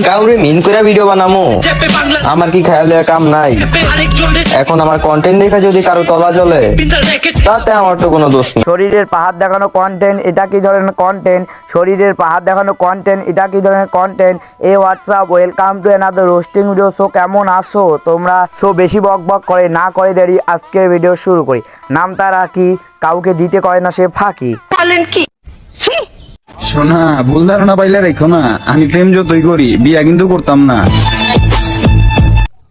কাউরে মিন করে ভিডিও বানামো, আমার কি খেয়াল দেওয়া কাম নাই? এখন আমার কন্টেন্ট দেখে যদি কারো তলা জ্বলে, তাতে আমার তো কোনো দোষ নেই। শরীরের পাহাড় দেখানো কন্টেন্ট, এটা কি ধরনের কন্টেন্ট? শরীরের পাহাড় দেখানো কন্টেন্ট, এটা কি ধরনের content? A WhatsApp, welcome to another roasting video. So কেমন আছো তোমরা? সো বেশি বক বক করে না করে দেরি, আজকের ভিডিও শুরু করি। নাম তারা কি, কাউকে দিতে করে না সে ফাঁকি। শোনা, ভুল ধারণা পাইলে রেখো না। আমি প্রেম যতই করি, বিয়া কিন্তু করতাম না।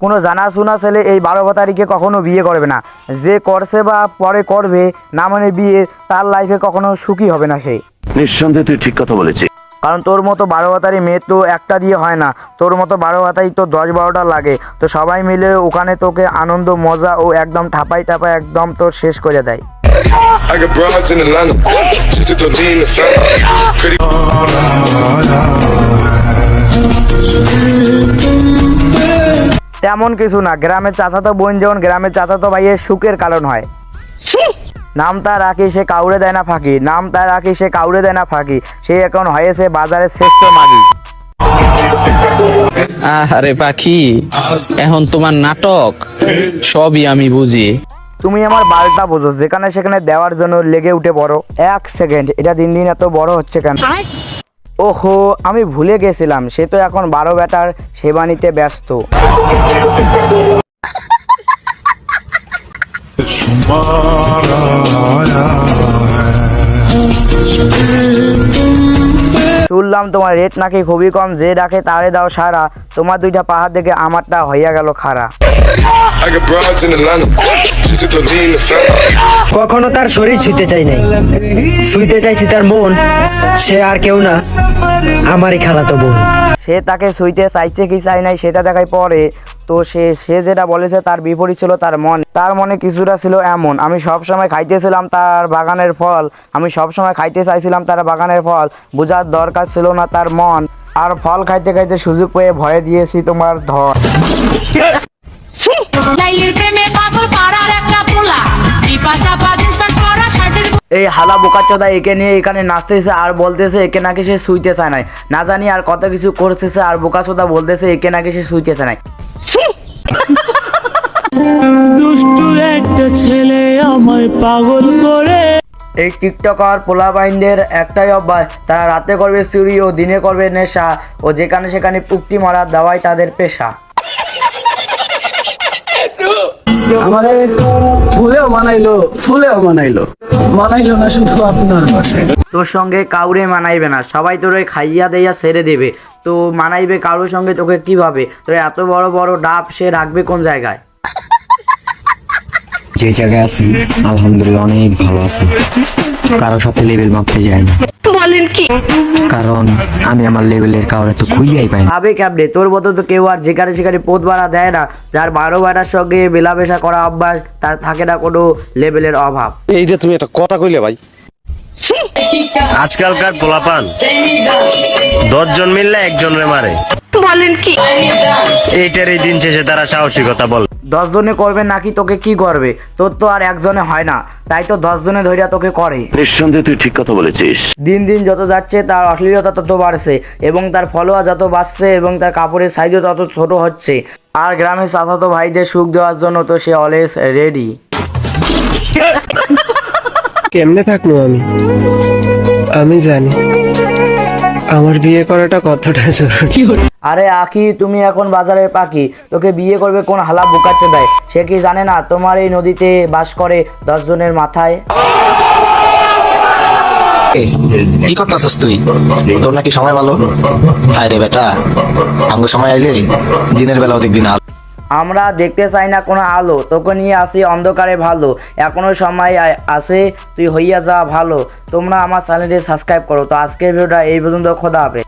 কোনো জানাশোনা ছেলে এই 12 তারিখে কখনো বিয়ে করবে না। যে করছে বা পরে করবে না মানে বিয়ে, তার লাইফে কখনো সুখী হবে না সে। নিঃসন্দেহে তুই ঠিক কথা বলেছিস। কারণ তোর মতো 12 ভাতারি মেয়ে তো একটা দিয়ে হয় না, তোর মতো 12 ভাতাই তো 10-12টা লাগে। তো সবাই মিলে ওখানে তোকে আনন্দ মজা ও একদম ঠাপাই একদম তোর শেষ করে দেয়। I got broads in Atlanta, just to lean the family. Pretty. তেমন কিছু না, গ্রামের চাচাতো বোন যেমন গ্রামের চাচাতো ভাইয়ের সুখের কারণ হয়। নাম তার রাখি, সে কাউরে দেয় না ফাঁকি। নাম তার রাখি, সে কাউরে দেয় না ফাঁকি। সে এখন হয়েছে বাজারের শ্রেষ্ঠ মাগি। আরে পাখি, এখন তোমার নাটক সবই আমি বুঝি। তুমি আমার বালটা বোঝো, যেখানে সেখানে দেওয়ার জন্য লেগে উঠে পড়ো। 1 সেকেন্ড, এটা দিন দিন এত বড় হচ্ছে কেন? ওহো, আমি ভুলে গেছিলাম, সে তো এখন 12 বেটার সেবা নিতে ব্যস্ত। শুনলাম তোমার রেট নাকি খুবই কম, যে ডাকে তারে দাও সারা। তোমার 2টা পাহাড় দেখে আমারটা হইয়া গেল খাড়া। I got broads in Atlanta, just to lean the family. কখনো তার শরীর ছুঁতে চাই নাই, ছুঁতে চাইছি তার মন। সে আর কেউ না, আমারই খালাতো বোন। সে তাকে ছুঁইতে চাইছে কি চাই নাই সেটা দেখাই পরে। তো সে যেটা বলেছে তার বিপরীত ছিল তার মন। তার মনে কিছুটা ছিল এমন, আমি সব সময় খাইতেছিলাম তার বাগানের ফল, আমি সব সময় খাইতে চাইছিলাম তার বাগানের ফল। বোঝার দরকার ছিল না তার মন, আর ফল খাইতে খাইতে সুযোগ পেয়ে ভয়ে দিয়েছি তোমার ধর। এই হালা বোকাচোদা একে নিয়ে এখানে নাচতেছে আর বলতেছে একে নাকি সে শুইতে চায় নাই। না জানি আর কত কিছু করতেছে, আর বোকাচোদা বলতেছে একে নাকি সে শুইতে চায় নাই। দুষ্টু একটা ছেলে আমায় পাগল করে। এই টিকটকার পোলাপাইনদের একটাই অভ্যাস, তারা রাতে করবে চুরি ও দিনে করবে নেশা, ও যেখানে সেখানে পুকটি মারা দেওয়াই তাদের পেশা। আমারে ফুলেও মানাইলো, ফুলেও মানাইলো, মানাইলো না শুধু আপনার পাশে। তোর সঙ্গে কাউরে মানাইবে না, সবাই তোরে খাইয়া দেইয়া ছেড়ে দেবে। তো মানাইবে কারোর সঙ্গে তোকে কিভাবে? তোর এত বড় বড় ডাব সে রাখবে কোন জায়গায়? যে জায়গায় আছি আলহামদুলিল্লাহ অনেক ভালো আছি, কারোর সাথে লেভেল মাপতে যাই না। কারণ আমি আমার লেভেলের কাউরে তো খুঁজেই পাই না। ভাবে ক্যাবরে, তোর মতো তো কেউ আর যেখানে সেখানে পোত বাড়া দেয় না। যার 12 বেটার সঙ্গে মেলামেশা করা অভ্যাস, তার থাকে না কোনো লেভেলের অভাব। এই যে তুমি একটা কথা কইলে ভাই, আজকালকার পোলাপান 10 জন মিললে একজনরে মারে। বলেন কি? এইটার এই দিন শেষে তারা সাহসিকতা বল। 10 জনে করবে নাকি তোকে কি করবে? তোর তো আর একজনে হয় না, তাই তো 10 জনে ধরিয়া তোকে করে। নিঃসন্দেহে তুই ঠিক কথা বলেছিস। দিন দিন যত যাচ্ছে তার অশ্লীলতা তত বাড়ছে, এবং তার ফলোয়ার যত বাড়ছে, এবং তার কাপড়ের সাইজও তত ছোট হচ্ছে। আর গ্রামের চাচাতো ভাইদের সুখ দেওয়ার জন্য তো সে অলওয়েজ রেডি। কেমনে থাকবো আমি জানি আমার বিয়ে করাটা কতটা জরুরি। আরে আখি, তুমি এখন বাজারের পাখি, তোকে বিয়ে করবে কোন হালা বোকাচ্ছে দেয়? সে কি জানে না তোমার এই নদীতে বাস করে 10 জনের মাথায়? কি করতেছস তুই? তোর নাকি সময় ভালো? হায় রে বেটা, আঙ্গুর সময় আইলে দিনের বেলাও দেখবি না। আমরা দেখতে চাই না কোনো আলো, তোকে নিয়ে আসি অন্ধকারে ভালো। এখনো সময় আছে, তুই হইয়া যা ভালো। তোমরা আমার চ্যানেলটি সাবস্ক্রাইব করো। তো আজকের ভিডিওটা এই পর্যন্ত, খোদা হাফেজ।